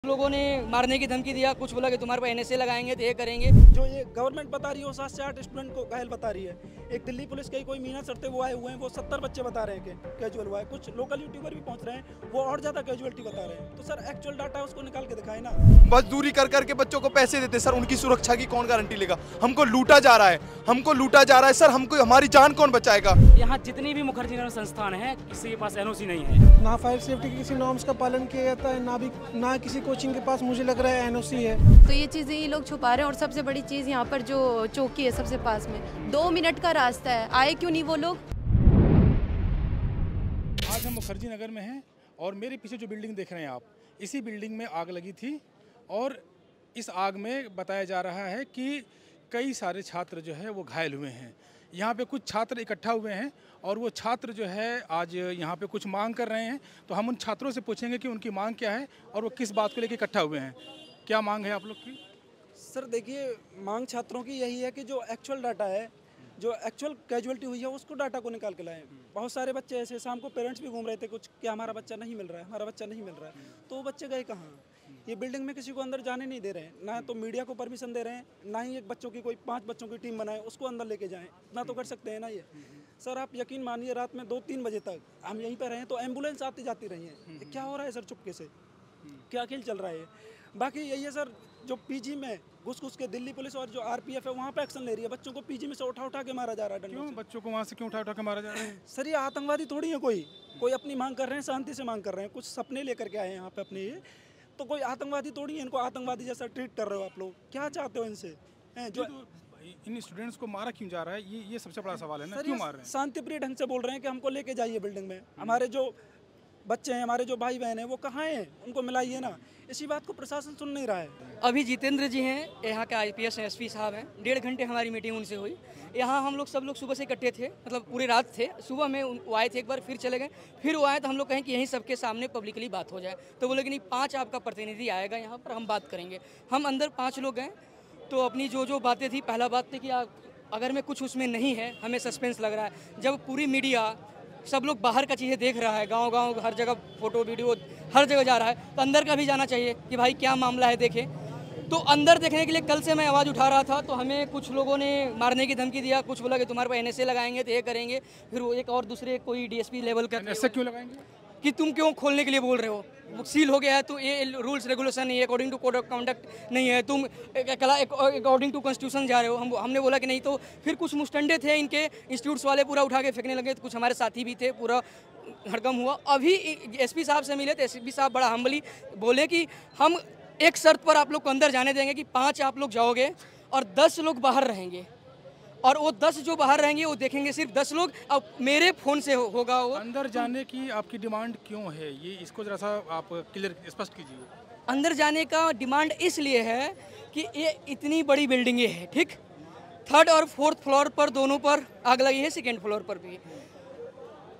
लोगों ने मारने की धमकी दिया, कुछ बोला कि तुम्हारे पर एनएसए लगाएंगे तो ये करेंगे। जो ये गवर्नमेंट बता रही है वो 7 से 8 स्टूडेंट को घायल बता रही है। एक दिल्ली पुलिस के कोई मीना चढ़ते वो आए हुए हैं, वो 70 बच्चे बता रहे हैं कि कैजुअल हुआ है। कुछ लोकल यूट्यूबर भी पहुंच रहे हैं, वो और ज़्यादा कैजुअलिटी बता रहे हैं। तो सर एक्चुअल डाटा है उसको निकाल के दिखाएं ना। मजदूरी कर करके बच्चों को पैसे देते सर, उनकी सुरक्षा की कौन गारंटी लेगा? हमको लूटा जा रहा है, हमको लूटा जा रहा है सर, हमको हमारी जान कौन बचाएगा? यहाँ जितनी भी मुखर्जी नगर संस्थान है, किसी के पास एनओसी नहीं है। ना फायर सेफ्टी के किसी नॉर्म्स का पालन किया जाता है, ना किसी कोचिंग के पास मुझे लग रहा है एनओसी है। तो ये चीज़ें ये लोग छुपा रहे हैं। और सबसे बड़ी चीज़ यहाँ पर जो चौकी है सबसे पास में 2 मिनट का रास्ता है, आए क्यों नहीं वो लोग? आज हम मुखर्जी नगर में हैं और मेरे पीछे जो बिल्डिंग देख रहे हैं आप, इसी बिल्डिंग में आग लगी थी और इस आग में बताया जा रहा है कि कई सारे छात्र जो है वो घायल हुए हैं। यहाँ पे कुछ छात्र इकट्ठा हुए हैं और वो छात्र जो है आज यहाँ पे कुछ मांग कर रहे हैं। तो हम उन छात्रों से पूछेंगे कि उनकी मांग क्या है और वो किस बात को लेकर इकट्ठा हुए हैं। क्या मांग है आप लोग की? सर देखिए, मांग छात्रों की यही है कि जो एक्चुअल डाटा है, जो एक्चुअल कैजुअलिटी हुई है उसको डाटा को निकाल के लाएं। बहुत सारे बच्चे ऐसे शाम को पेरेंट्स भी घूम रहे थे कुछ कि हमारा बच्चा नहीं मिल रहा है, हमारा बच्चा नहीं मिल रहा है। तो वो बच्चे गए कहाँ? ये बिल्डिंग में किसी को अंदर जाने नहीं दे रहे हैं, ना तो मीडिया को परमिशन दे रहे हैं, ना ही एक बच्चों की कोई 5 बच्चों की टीम बनाए उसको अंदर लेके जाएं। इतना तो कर सकते हैं ना ये। सर आप यकीन मानिए, रात में 2-3 बजे तक हम यहीं पर रहे तो एम्बुलेंस आती जाती रही है। क्या हो रहा है सर चुपके से? क्या खेल चल रहा है? बाकी यही है सर, जो पीजी में घुस के दिल्ली पुलिस और जो आरपीएफ है वहाँ पे एक्शन ले रही है। बच्चों को पीजी में से उठा के मारा जा रहा है। क्यों बच्चों को वहाँ से क्यों उठा के मारा जा रहा है? सर ये आतंकवादी थोड़ी है, कोई अपनी मांग कर रहे हैं, शांति से मांग कर रहे हैं, कुछ सपने लेकर के आए हैं यहाँ पे अपने। ये तो कोई आतंकवादी थोड़ी है, इनको आतंकवादी जैसा ट्रीट कर रहे हो आप लोग। क्या चाहते हो इनसे? जो इन स्टूडेंट्स को मारा क्यों जा रहा है, ये सबसे बड़ा सवाल है ना। क्यों मार रहे हैं? शांतिप्रिय ढंग से बोल रहे हैं कि हमको लेके जाइए बिल्डिंग में, हमारे जो बच्चे हैं, हमारे जो भाई बहन हैं वो कहाँ हैं, उनको मिलाइए ना। इसी बात को प्रशासन सुन नहीं रहा है। अभी जितेंद्र जी हैं, यहाँ के आईपीएस एसपी साहब हैं, 1.5 घंटे हमारी मीटिंग उनसे हुई। यहाँ हम लोग सब लोग सुबह से इकट्ठे थे, मतलब पूरी रात थे। सुबह में वो आए थे एक बार, फिर चले गए, फिर वो आए तो हम लोग कहें कि यहीं सबके सामने पब्लिकली बात हो जाए। तो बोले कि नहीं, 5 आपका प्रतिनिधि आएगा यहाँ पर, हम बात करेंगे। हम अंदर 5 लोग गए तो अपनी जो बातें थी, पहला बात थी कि अगर मैं कुछ उसमें नहीं है, हमें सस्पेंस लग रहा है। जब पूरी मीडिया सब लोग बाहर का चीज़ें देख रहा है, गांव हर जगह फोटो वीडियो हर जगह जा रहा है, तो अंदर का भी जाना चाहिए कि भाई क्या मामला है, देखें। तो अंदर देखने के लिए कल से मैं आवाज़ उठा रहा था, तो हमें कुछ लोगों ने मारने की धमकी दिया, कुछ बोला कि तुम्हारे पर एनएसए लगाएंगे तो ये करेंगे। फिर वो एक और दूसरे कोई डीएसपी लेवल का ऐसा क्यों लगाएंगे कि तुम क्यों खोलने के लिए बोल रहे हो, सील हो गया है तो ये रूल्स रेगुलेशन नहीं है, according to code of conduct नहीं है, तुम अकॉर्डिंग टू कॉन्स्टिट्यूशन जा रहे हो। हमने बोला कि नहीं। तो फिर कुछ मुस्टंडे थे इनके इंस्टीट्यूट्स वाले, पूरा उठा के फेंकने लगे। तो कुछ हमारे साथी भी थे, पूरा हड़कम हुआ। अभी एसपी साहब से मिले तो एसपी साहब बड़ा हम्बली बोले कि हम एक शर्त पर आप लोग को अंदर जाने देंगे कि 5 आप लोग जाओगे और 10 लोग बाहर रहेंगे, और वो 10 जो बाहर रहेंगे वो देखेंगे सिर्फ 10 लोग। अब मेरे फ़ोन से होगा वो। अंदर जाने की आपकी डिमांड क्यों है, ये इसको जरा सा आप क्लियर स्पष्ट कीजिए। अंदर जाने का डिमांड इसलिए है कि ये इतनी बड़ी बिल्डिंगें हैं, ठीक, 3rd और 4th फ्लोर पर दोनों पर आग लगी है, 2nd फ्लोर पर भी।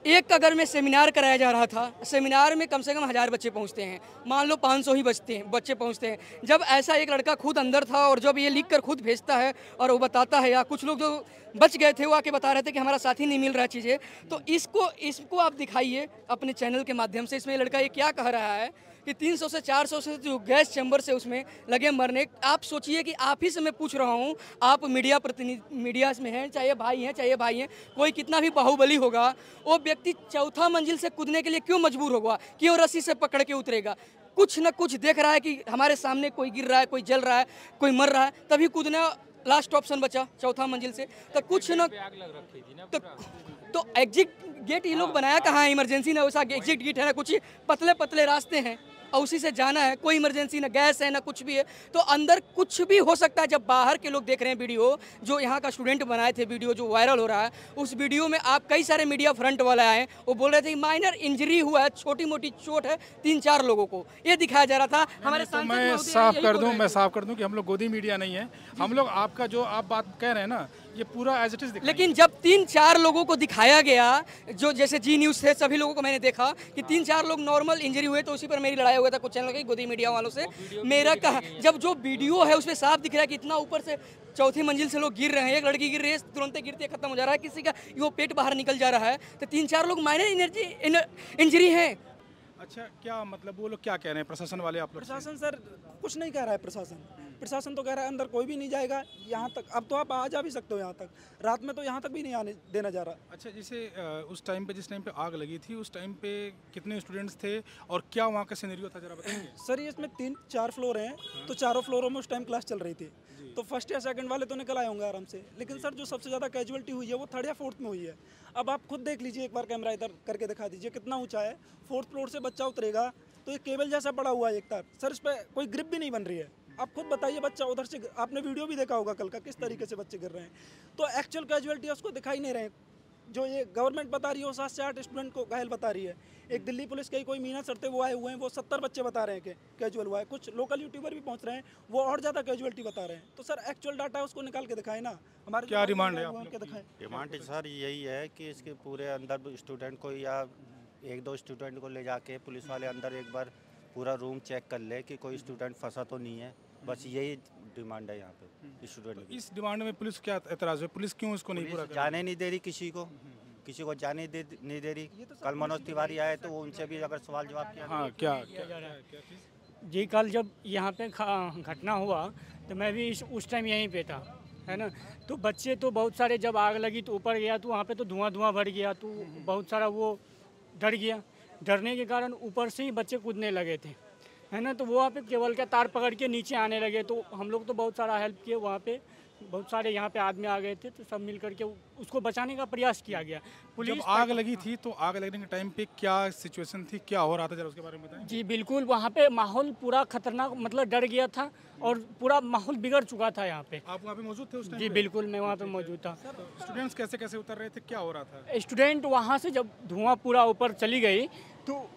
एक अगर मैं सेमिनार कराया जा रहा था, सेमिनार में कम से कम 1000 बच्चे पहुंचते हैं, मान लो 500 ही बच्चे पहुंचते हैं। जब ऐसा एक लड़का खुद अंदर था और जब ये लिख कर खुद भेजता है और वो बताता है, या कुछ लोग जो बच गए थे वो आके बता रहे थे कि हमारा साथी नहीं मिल रहा चीज़ें, तो इसको आप दिखाइए अपने चैनल के माध्यम से। इसमें लड़का ये क्या कह रहा है कि 300 से 400 से जो गैस चैम्बर से उसमें लगे मरने। आप सोचिए कि आप ही से मैं पूछ रहा हूँ, आप मीडिया प्रतिनिधि, मीडिया में हैं, चाहे भाई हैं, कोई कितना भी बाहुबली होगा, वो व्यक्ति 4था मंजिल से कूदने के लिए क्यों मजबूर होगा, क्यों रस्सी से पकड़ के उतरेगा? कुछ न कुछ देख रहा है कि हमारे सामने कोई गिर रहा है, कोई जल रहा है, कोई मर रहा है, तभी कूदना लास्ट ऑप्शन बचा 4था मंजिल से। तो कुछ न तो एग्जिट गेट ये लोग बनाया कहाँ है? इमरजेंसी ना वैसा एग्जिट गेट है ना, कुछ पतले रास्ते हैं और उसी से जाना है। कोई इमरजेंसी ना गैस है ना कुछ भी है, तो अंदर कुछ भी हो सकता है। जब बाहर के लोग देख रहे हैं वीडियो, जो यहाँ का स्टूडेंट बनाए थे वीडियो जो वायरल हो रहा है, उस वीडियो में आप कई सारे मीडिया फ्रंट वाले आए, वो बोल रहे थे माइनर इंजरी हुआ है, छोटी मोटी चोट है 3-4 लोगों को, ये दिखाया जा रहा था। हमारे तो मैं साफ कर दूं कि हम लोग गोदी मीडिया नहीं है, हम लोग आपका जो आप बात कह रहे हैं ना, ये पूरा एज इट इज। लेकिन जब 3-4 लोगों को दिखाया गया, जो जैसे जी न्यूज़ थे, सभी लोगों को मैंने देखा कि 3-4 लोग नॉर्मल इंजरी हुए, तो उसी पर मेरी लड़ाई हुआ था कुछ चैनल की गोदी मीडिया वालों से। मेरा कहा, जब जो वीडियो है उसमें साफ दिख रहा है कि इतना ऊपर से 4थी मंजिल से लोग गिर रहे हैं, एक लड़की गिर रही है, तुरंत गिरते खत्म हो जा रहा है, किसी का वो पेट बाहर निकल जा रहा है, तो 3-4 लोग माइनर इंजरी हैं। अच्छा, क्या मतलब वो लोग क्या कह रहे हैं प्रशासन वाले आप लोग से? प्रशासन सर कुछ नहीं कह रहा है। प्रशासन तो कह रहा है अंदर कोई भी नहीं जाएगा यहाँ तक। अब तो आप आ जा भी सकते हो यहाँ तक, रात में तो यहाँ तक भी नहीं आने देना जा रहा। अच्छा, जैसे उस टाइम पे जिस टाइम पे आग लगी थी उस टाइम पे कितने स्टूडेंट्स थे और क्या वहाँ का सिनेरियो था, जरा बताएंगे? सर ये इसमें 3-4 फ्लोर हैं, तो चारों फ्लोरों में उस टाइम क्लास चल रही थी, तो फर्स्ट या सेकंड वाले तो निकल आए होंगे आराम से, लेकिन सर जो सबसे ज़्यादा कैजुअलिटी हुई है वो 3rd या 4th में हुई है। अब आप खुद देख लीजिए, एक बार कैमरा इधर करके दिखा दीजिए कितना ऊंचा है। 4th फ्लोर से बच्चा उतरेगा तो ये केबल जैसा पड़ा हुआ है एक तार, सर इस पर कोई ग्रिप भी नहीं बन रही है। आप खुद बताइए, बच्चा उधर से, आपने वीडियो भी देखा होगा कल का, किस तरीके से बच्चे गिर रहे हैं। तो एक्चुअल कैजुअलिटी उसको दिखाई नहीं रहे। जो ये गवर्नमेंट बता रही है वो 7 से 8 स्टूडेंट को घायल बता रही है। एक दिल्ली पुलिस के कोई मीना सर थे, वो आए हुए हैं, वो 70 बच्चे बता रहे हैं कि कैजुअल हुआ है। कुछ लोकल यूट्यूबर भी पहुंच रहे हैं, वो और ज़्यादा कैजुअलिटी बता रहे हैं। तो सर एक्चुअल डाटा है उसको निकाल के दिखाएं ना। हमारे क्या डिमांड है उनके दिखाएं। डिमांड सर यही है कि इसके पूरे अंदर स्टूडेंट को या 1-2 स्टूडेंट को ले जाके पुलिस वाले अंदर एक बार पूरा रूम चेक कर ले कि कोई स्टूडेंट फंसा तो नहीं है। बस यही डिमांड है यहाँ पे स्टूडेंट की। इस डिमांड में पुलिस क्या एतराज़ है? पुलिस क्यों इसको नहीं पूरा कर रही? जाने नहीं दे रही किसी को जाने नहीं दे रही। कल मनोज तिवारी आए तो उनसे भी अगर सवाल जवाब किया। हाँ, क्या जी, कल जब यहाँ पे घटना हुआ तो मैं भी उस टाइम यहीं पे था, है ना। तो बच्चे तो बहुत सारे, जब आग लगी तो ऊपर गया तो वहाँ पे तो धुआं भर गया, तो बहुत सारा वो डर गया। डरने के कारण ऊपर से ही बच्चे कूदने लगे थे, है ना। तो वो वहाँ पे केबल का तार पकड़ के नीचे आने लगे, तो हम लोग तो बहुत सारा हेल्प किए। वहाँ पे बहुत सारे यहाँ पे आदमी आ गए थे, तो सब मिल करके उसको बचाने का प्रयास किया गया। पुलिस जब आग लगी थी तो आग लगने के टाइम पे क्या सिचुएशन थी, क्या हो रहा था, जरा उसके बारे में बताएं। जी बिल्कुल, वहाँ पे माहौल पूरा खतरनाक, मतलब डर गया था और पूरा माहौल बिगड़ चुका था यहाँ पे। आप वहाँ पे मौजूद थे उस टाइम? जी बिल्कुल, मैं वहाँ पे मौजूद था। स्टूडेंट्स कैसे कैसे उतर रहे थे, क्या हो रहा था? स्टूडेंट वहाँ से जब धुआं पूरा ऊपर चली गई तो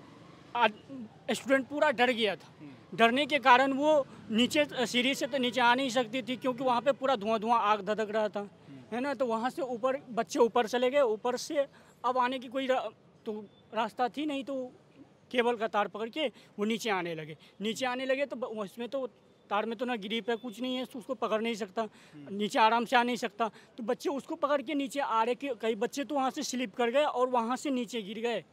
स्टूडेंट पूरा डर गया था। डरने के कारण वो नीचे सीढ़ी से तो नीचे आ नहीं सकती थी, क्योंकि वहाँ पे पूरा धुआं आग धधक रहा था, है ना। तो वहाँ से ऊपर बच्चे ऊपर चले गए। ऊपर से अब आने की कोई तो रास्ता थी नहीं, तो केबल का तार पकड़ के वो नीचे आने लगे। तो उसमें तो तार में तो ना ग्रिप है, कुछ नहीं है, तो उसको पकड़ नहीं सकता, नीचे आराम से आ नहीं सकता। तो बच्चे उसको पकड़ के नीचे आ रहे कि कई बच्चे तो वहाँ से स्लिप कर गए और वहाँ से नीचे गिर गए।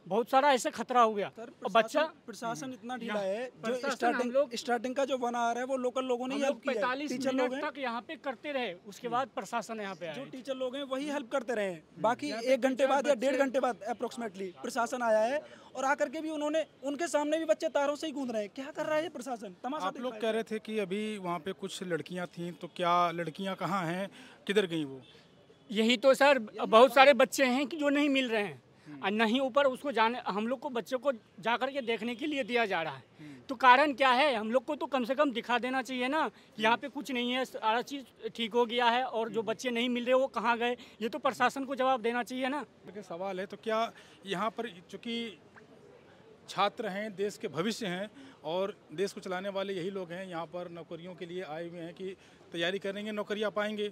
बहुत सारा ऐसा खतरा हो गया। और बच्चा प्रशासन इतना ढीला है, जो प्रशासन स्टार्टिंग का जो 1 आवर है वो लोकल लोगों ने हेल्प किया। 45 मिनट तक यहाँ पे करते रहे, उसके बाद प्रशासन यहाँ पे आया। जो टीचर लोग हैं वही हेल्प करते रहे। बाकी 1 घंटे बाद या 1.5 घंटे बाद अप्रोक्सीमेटली प्रशासन आया है, और आकर के भी उन्होंने, उनके सामने भी बच्चे तारों से ही गूंद रहे हैं। क्या कर रहा है ये प्रशासन? तमाशा। आप लोग कह रहे थे कि अभी वहाँ पे कुछ लड़कियाँ थीं, तो क्या लड़कियाँ कहाँ हैं, किधर गई वो? यही तो सर, बहुत सारे बच्चे हैं कि जो नहीं मिल रहे हैं, नहीं ऊपर उसको जाने, हम लोग को बच्चों को जा कर के देखने के लिए दिया जा रहा है। तो कारण क्या है? हम लोग को तो कम से कम दिखा देना चाहिए ना कि यहाँ पे कुछ नहीं है, सारा चीज़ ठीक हो गया है, और जो बच्चे नहीं मिल रहे वो कहाँ गए, ये तो प्रशासन को जवाब देना चाहिए ना। सवाल है, तो क्या यहाँ पर चूँकि छात्र हैं, देश के भविष्य हैं और देश को चलाने वाले यही लोग हैं, यहाँ पर नौकरियों के लिए आए हुए हैं कि तैयारी करेंगे, नौकरियाँ पाएंगे।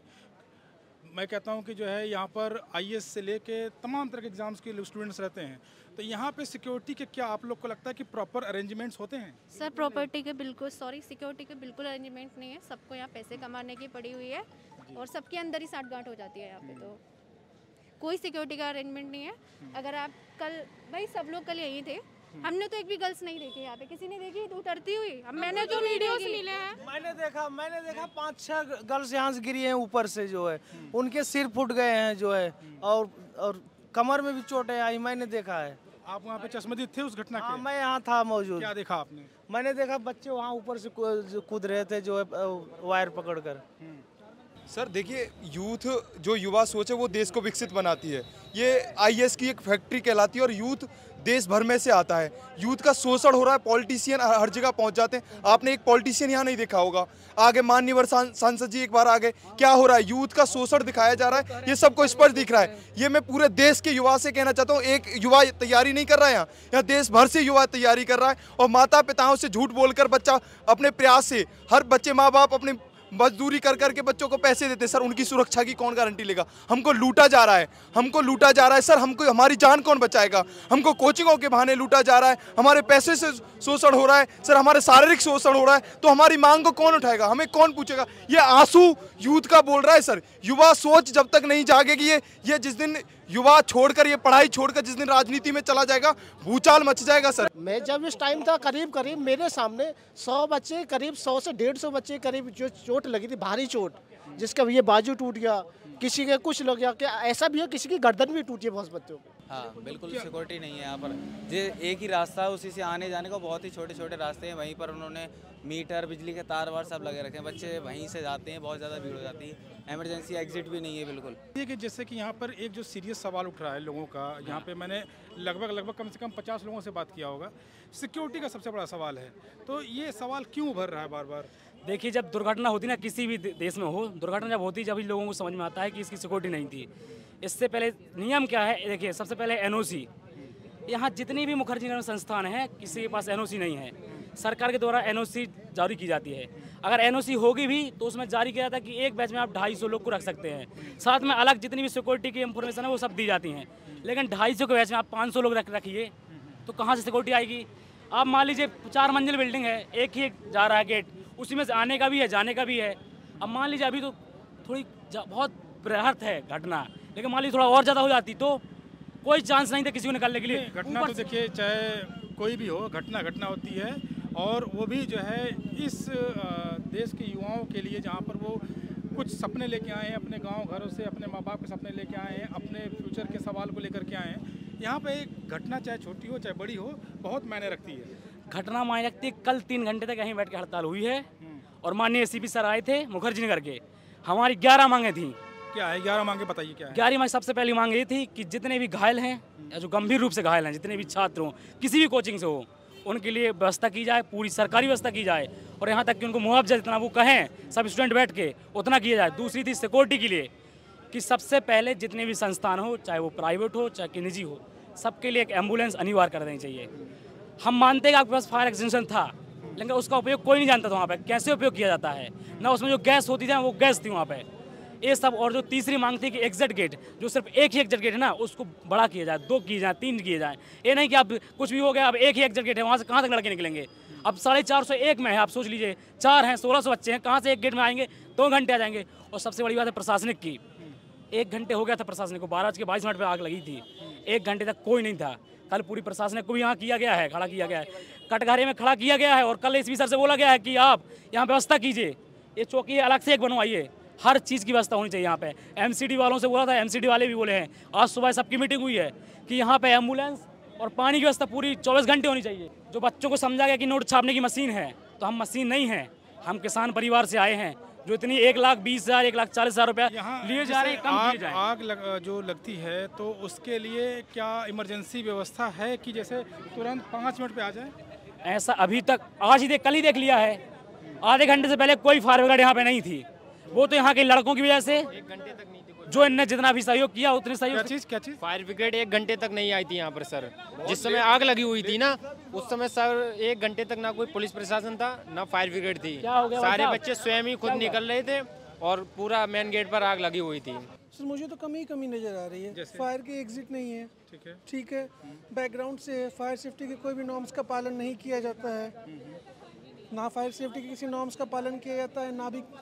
मैं कहता हूँ कि जो है यहाँ पर IAS से लेके तमाम तरह के एग्जाम्स के स्टूडेंट्स रहते हैं, तो यहाँ पे सिक्योरिटी के क्या आप लोग को लगता है कि प्रॉपर अरेंजमेंट्स होते हैं? सर सिक्योरिटी के बिल्कुल अरेंजमेंट नहीं है। सबको यहाँ पैसे कमाने की पड़ी हुई है और सबके अंदर ही साठगांठ हो जाती है यहाँ पे, तो कोई सिक्योरिटी का अरेंजमेंट नहीं है। अगर आप कल, भाई सब लोग कल यहीं थे, हमने तो एक भी गर्ल्स नहीं देखी यहाँ पे, किसी ने देखी तो उतरती हुई? अब मैंने तो वीडियोस मिले हैं, मैंने देखा 5-6 गर्ल्स यहाँ से गिरी हैं ऊपर से, जो है उनके सिर फूट गए हैं, जो है और कमर में भी चोटें आई, मैंने देखा है। आप वहाँ पे चश्मदीद थे उस घटना के? हाँ, मैं यहाँ था मौजूद। क्या देखा आपने? मैंने देखा बच्चे वहाँ ऊपर से कूद रहे थे, जो है वायर पकड़कर। सर देखिए, यूथ जो युवा सोच है वो देश को विकसित बनाती है। ये IAS की एक फैक्ट्री कहलाती है और यूथ देश भर में से आता है। यूथ का शोषण हो रहा है, पॉलिटिशियन हर जगह पहुंच जाते हैं। आपने एक पॉलिटिशियन यहाँ नहीं देखा होगा, आगे माननीय सांसद जी एक बार आ गए। क्या हो रहा है? यूथ का शोषण दिखाया जा रहा है, ये सबको स्पष्ट दिख रहा है। ये मैं पूरे देश के युवा से कहना चाहता हूँ, एक युवा तैयारी नहीं कर रहा है यहाँ देश भर से युवा तैयारी कर रहा है, और माता पिताओं से झूठ बोलकर बच्चा अपने प्रयास से, हर बच्चे माँ बाप अपने मजदूरी कर करके बच्चों को पैसे देते। सर उनकी सुरक्षा की कौन गारंटी लेगा? हमको लूटा जा रहा है, सर हमको, हमारी जान कौन बचाएगा? हमको कोचिंगों के बहाने लूटा जा रहा है, हमारे पैसे से शोषण हो रहा है, सर हमारे शारीरिक शोषण हो रहा है, तो हमारी मांग को कौन उठाएगा? हमें कौन पूछेगा? ये आंसू यूथ का बोल रहा है। सर युवा सोच जब तक नहीं जागेगी, ये जिस दिन युवा छोड़कर, ये पढ़ाई छोड़कर जिस दिन राजनीति में चला जाएगा, भूचाल मच जाएगा सर। मैं जब इस टाइम था करीब मेरे सामने 100 बच्चे, करीब 100 से 150 बच्चे करीब जो चोट लगी थी, भारी चोट, जिसका ये बाजू टूट गया, किसी के कुछ लग गया, क्या ऐसा भी है किसी की गर्दन भी टूटी है बहुत बच्चों को। हाँ बिल्कुल, सिक्योरिटी नहीं है यहाँ पर। जे एक ही रास्ता है, उसी से आने जाने का, बहुत ही छोटे छोटे रास्ते हैं। वहीं पर उन्होंने मीटर, बिजली के तार वार सब लगे रखे हैं, बच्चे वहीं से जाते हैं, बहुत ज़्यादा भीड़ हो जाती है। इमरजेंसी एग्जिट भी नहीं है बिल्कुल। ये कि जैसे कि यहाँ पर एक जो सीरियस सवाल उठ रहा है लोगों का, यहाँ पे मैंने लगभग कम से कम 50 लोगों से बात किया होगा, सिक्योरिटी का सबसे बड़ा सवाल है। तो ये सवाल क्यों उभर रहा है बार बार? देखिए, जब दुर्घटना होती ना, किसी भी देश में हो, दुर्घटना जब होती, जब ही लोगों को समझ में आता है कि इसकी सिक्योरिटी नहीं थी। इससे पहले नियम क्या है, देखिए, सबसे पहले एनओसी। यहाँ जितनी भी मुखर्जी नगर संस्थान है, किसी के पास एनओसी नहीं है। सरकार के द्वारा एनओसी जारी की जाती है। अगर एनओसी होगी भी तो उसमें जारी किया जाता है कि एक बैच में आप 250 लोग को रख सकते हैं, साथ में अलग जितनी भी सिक्योरिटी की इंफॉर्मेशन है वो सब दी जाती हैं। लेकिन 250 के बैच में आप 500 लोग रखिए तो कहाँ से सिक्योरिटी आएगी? आप मान लीजिए 4 मंजिल बिल्डिंग है, एक ही जा रहा है गेट, उसी में से आने का भी है, जाने का भी है। अब मान लीजिए अभी तो थोड़ी बहुत बृहत है घटना, लेकिन मान लीजिए थोड़ा और ज़्यादा हो जाती तो कोई चांस नहीं था किसी को निकालने के लिए। घटना तो देखिए, चाहे कोई भी हो, घटना होती है, और वो भी जो है इस देश के युवाओं के लिए, जहाँ पर वो कुछ सपने लेके आए हैं, अपने गांव घरों से अपने माँ बाप के सपने लेके आए हैं, अपने फ्यूचर के सवाल को लेकर के आए हैं। यहाँ पे एक घटना चाहे छोटी हो चाहे बड़ी हो, बहुत मायने रखती है। घटना मायने रखती है। कल 3 घंटे तक यहीं बैठ के हड़ताल हुई है और माननीय एसीपी सर आए थे मुखर्जी नगर के। हमारी 11 मांगे थी। क्या है 11 मांगे, बताइए क्या है? 11 मांगे, सबसे पहली मांग ये थी कि जितने भी घायल हैं या जो गंभीर रूप से घायल हैं, जितने भी छात्र हों, किसी भी कोचिंग से हो, उनके लिए व्यवस्था की जाए, पूरी सरकारी व्यवस्था की जाए, और यहाँ तक कि उनको मुआवजा जितना वो कहें सब स्टूडेंट बैठ के उतना किया जाए। दूसरी थी सिक्योरिटी के लिए कि सबसे पहले जितने भी संस्थान हो, चाहे वो प्राइवेट हो चाहे कि निजी हो, सबके लिए एक एम्बुलेंस अनिवार्य कर देनी चाहिए। हम मानते हैं कि आपके पास फायर एक्सटेंशन था, लेकिन उसका उपयोग कोई नहीं जानता था वहाँ पे कैसे उपयोग किया जाता है, ना उसमें जो गैस होती थी वो गैस थी वहाँ पे, ये सब। और जो तीसरी मांग थी कि एग्जिट गेट, जो सिर्फ एक ही एग्जिट गेट है ना, उसको बड़ा किया जाए, 2 किए जाए, 3 किए जाए। ये नहीं कि अब कुछ भी हो गया, अब एक ही एग्जिट गेट है, वहाँ से कहाँ तक लड़के निकलेंगे? अब 451 में है, आप सोच लीजिए, 4 हैं, 1600 बच्चे हैं, कहाँ से एक गेट में आएंगे? 2 घंटे आ जाएंगे। और सबसे बड़ी बात है प्रशासनिक की, 1 घंटे हो गया था प्रशासनिक को, 12:22 पर आग लगी थी, 1 घंटे तक कोई नहीं था। कल पूरी प्रशासनिक को भी यहाँ किया गया है, खड़ा किया गया है, कटघरे में खड़ा किया गया है, और कल एसपी सर से बोला गया है कि आप यहाँ व्यवस्था कीजिए, ये चौकी अलग से एक बनवाइए, हर चीज़ की व्यवस्था होनी चाहिए यहाँ पे। एमसीडी वालों से बोला था, एमसीडी वाले भी बोले हैं, आज सुबह सबकी मीटिंग हुई है कि यहाँ पे एम्बुलेंस और पानी की व्यवस्था पूरी 24 घंटे होनी चाहिए। जो बच्चों को समझा गया कि नोट छापने की मशीन है, तो हम मशीन नहीं है, हम किसान परिवार से आए हैं, जो इतनी 1,20,000 1,40,000 रुपया लिए जा रहे हैं, कम किए जाए। आग जो लगती है तो उसके लिए क्या इमरजेंसी व्यवस्था है कि जैसे तुरंत 5 मिनट पे आ जाए? ऐसा अभी तक आज ही कल ही देख लिया है, आधे घंटे से पहले कोई फायर ब्रिगेड यहाँ पे नहीं थी। वो तो यहाँ के लड़कों की वजह से 1 घंटे तक नहीं थी, जो इनने जितना भी सहयोग किया उतने सहयोग। क्या चीज़? फायर ब्रिगेड 1 घंटे तक नहीं आई थी यहाँ पर सर। जिस समय आग लगी हुई थी ना, उस समय सर 1 घंटे तक ना कोई पुलिस प्रशासन था, ना फायर ब्रिगेड थी। सारे बच्चे स्वयं ही खुद निकल रहे थे और पूरा मेन गेट पर आग लगी हुई थी। सर मुझे तो कमी नज़र आ रही है। फायर की एग्जिट नहीं है, ठीक है, बैकग्राउंड से फायर सेफ्टी के कोई भी नॉर्म्स का पालन नहीं किया जाता है, ना फायर सेफ्टी के किसी नॉर्म्स का पालन किया जाता है,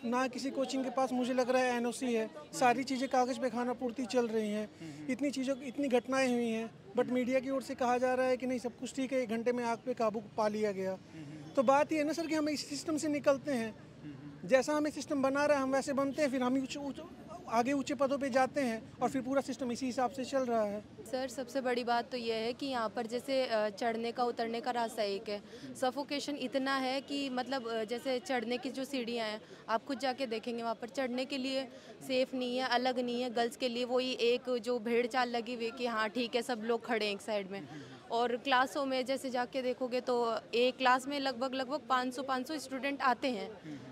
ना किसी कोचिंग के पास मुझे लग रहा है एनओसी है। सारी चीज़ें कागज़ पे खाना पूर्ति चल रही हैं, इतनी घटनाएं हुई हैं, बट मीडिया की ओर से कहा जा रहा है कि नहीं सब कुछ ठीक है, 1 घंटे में आग पे काबू पा लिया गया। तो बात ये है ना सर कि हम इस सिस्टम से निकलते हैं, जैसा हमें सिस्टम बना रहा है हम वैसे बनते हैं, फिर हम आगे ऊंचे पदों पे जाते हैं और फिर पूरा सिस्टम इसी हिसाब से चल रहा है। सर सबसे बड़ी बात तो यह है कि यहाँ पर जैसे चढ़ने का उतरने का रास्ता एक है, सफोकेशन इतना है कि मतलब जैसे चढ़ने की जो सीढ़ियाँ हैं आप खुद जाके देखेंगे, वहाँ पर चढ़ने के लिए सेफ़ नहीं है, अलग नहीं है। गर्ल्स के लिए वही एक जो भेड़ चाल लगी हुई कि हाँ ठीक है सब लोग खड़े हैं एक साइड में। और क्लासों में जैसे जाके देखोगे तो एक क्लास में लगभग 500 स्टूडेंट आते हैं,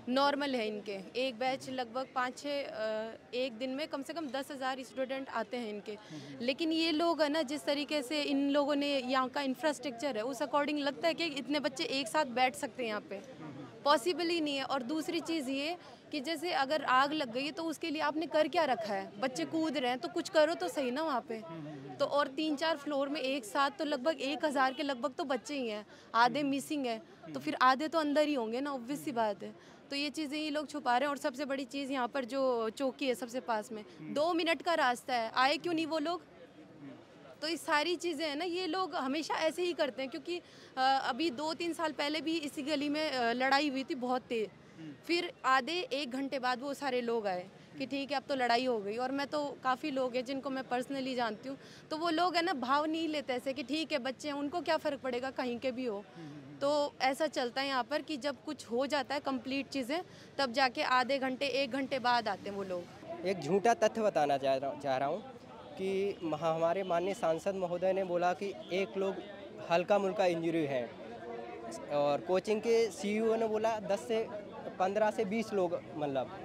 नॉर्मल है इनके। एक बैच लगभग 5-6 एक दिन में कम से कम 10,000 स्टूडेंट आते हैं इनके। लेकिन ये लोग है ना, जिस तरीके से इन लोगों ने यहाँ का इंफ्रास्ट्रक्चर है उस अकॉर्डिंग लगता है कि इतने बच्चे एक साथ बैठ सकते हैं यहाँ पे, पॉसिबल ही नहीं है। और दूसरी चीज़ ये कि जैसे अगर आग लग गई तो उसके लिए आपने कर क्या रखा है, बच्चे कूद रहे हैं तो कुछ करो तो सही ना वहाँ पे। तो और 3-4 फ्लोर में एक साथ तो लगभग 1,000 के लगभग तो बच्चे ही हैं, आधे मिसिंग है, तो फिर आधे तो अंदर ही होंगे ना, ऑब्वियस सी बात है। तो ये चीज़ें ये लोग छुपा रहे हैं। और सबसे बड़ी चीज़ यहाँ पर जो चौकी है सबसे पास में 2 मिनट का रास्ता है, आए क्यों नहीं वो लोग? तो इस सारी चीज़ें हैं ना, ये लोग हमेशा ऐसे ही करते हैं, क्योंकि अभी 2-3 साल पहले भी इसी गली में लड़ाई हुई थी बहुत तेज। फिर आधे 1 घंटे बाद वो सारे लोग आए कि ठीक है अब तो लड़ाई हो गई। और मैं तो काफ़ी लोग हैं जिनको मैं पर्सनली जानती हूँ, तो वो लोग है ना भाव नहीं लेते ऐसे कि ठीक है बच्चे हैं, उनको क्या फ़र्क पड़ेगा कहीं के भी हो। तो ऐसा चलता है यहाँ पर कि जब कुछ हो जाता है कंप्लीट चीज़ें, तब जाके आधे घंटे 1 घंटे बाद आते हैं वो लोग। एक झूठा तथ्य बताना चाह रहा हूँ कि हमारे माननीय सांसद महोदय ने बोला कि 1 लोग हल्का मुल्का इंजरी है, और कोचिंग के सीईओ ने बोला 10 से 15 से 20 लोग, मतलब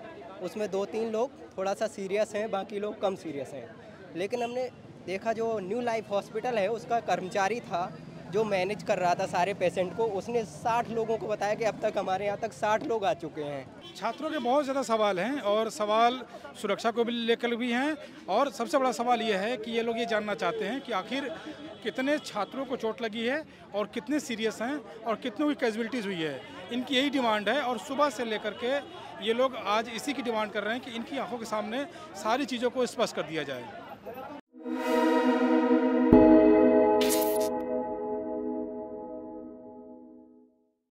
उसमें 2-3 लोग थोड़ा सा सीरियस हैं, बाकी लोग कम सीरियस हैं। लेकिन हमने देखा जो न्यू लाइफ हॉस्पिटल है उसका कर्मचारी था जो मैनेज कर रहा था सारे पेशेंट को, उसने 60 लोगों को बताया कि अब तक हमारे यहाँ तक 60 लोग आ चुके हैं। छात्रों के बहुत ज़्यादा सवाल हैं, और सवाल सुरक्षा को भी लेकर भी हैं, और सबसे बड़ा सवाल ये है कि ये लोग ये जानना चाहते हैं कि आखिर कितने छात्रों को चोट लगी है और कितने सीरियस हैं और कितनों की कैजुअलिटीज़ हुई है। इनकी यही डिमांड है, और सुबह से लेकर के ये लोग आज इसी की डिमांड कर रहे हैं कि इनकी आंखों के सामने सारी चीज़ों को स्पष्ट कर दिया जाए।